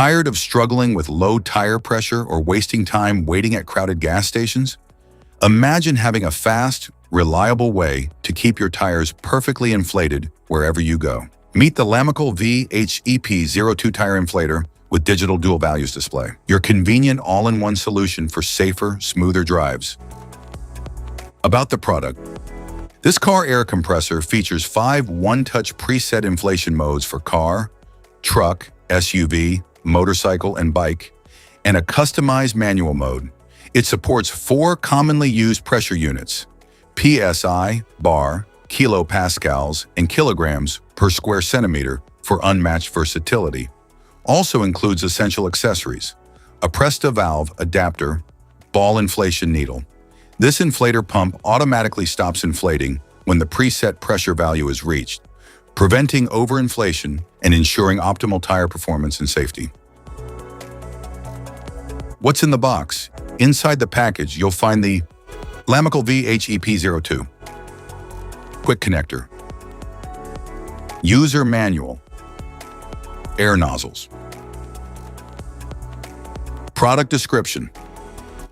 Tired of struggling with low tire pressure or wasting time waiting at crowded gas stations? Imagine having a fast, reliable way to keep your tires perfectly inflated wherever you go. Meet the Lamicall VHEP02 Tire Inflator with digital dual values display. Your convenient all-in-one solution for safer, smoother drives. About the product. This car air compressor features 5 one-touch preset inflation modes for car, truck, SUV, motorcycle, and bike, and a customized manual mode. It supports 4 commonly used pressure units: PSI, bar, kilopascals, and kilograms per square centimeter for unmatched versatility. Also includes essential accessories: a Presta valve adapter, ball inflation needle. This inflator pump automatically stops inflating when the preset pressure value is reached, preventing overinflation and ensuring optimal tire performance and safety. What's in the box? Inside the package, you'll find the Lamicall VHEP02 quick connector, user manual, air nozzles. Product description: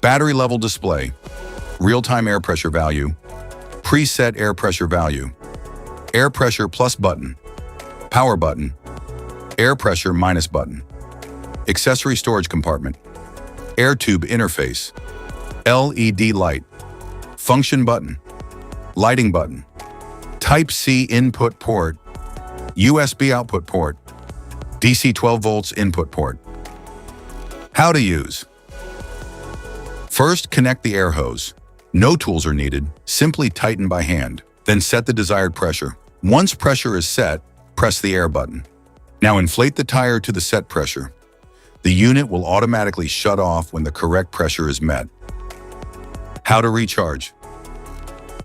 battery level display, real-time air pressure value, preset air pressure value, air pressure plus button, power button, air pressure minus button, accessory storage compartment, air tube interface, LED light, function button, lighting button, Type-C input port, USB output port, DC 12 volts input port. How to use. First, connect the air hose. No tools are needed, simply tighten by hand. Then set the desired pressure. Once pressure is set, press the air button. Now inflate the tire to the set pressure. The unit will automatically shut off when the correct pressure is met. How to recharge.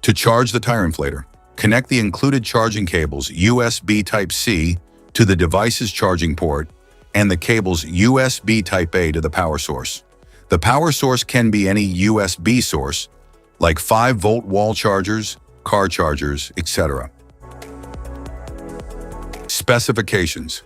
To charge the tire inflator, connect the included charging cables USB Type-C to the device's charging port and the cables USB Type-A to the power source. The power source can be any USB source, like 5-volt wall chargers, car chargers, etc. Specifications.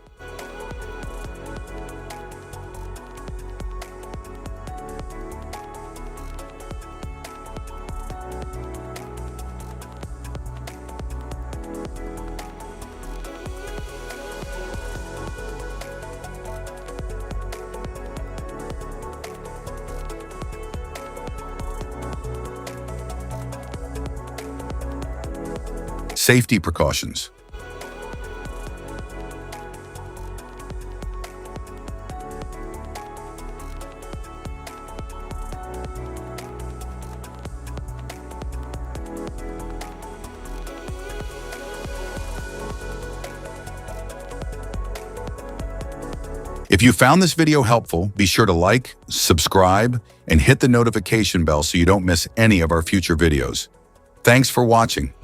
Safety precautions. If you found this video helpful, be sure to like, subscribe, and hit the notification bell so you don't miss any of our future videos. Thanks for watching.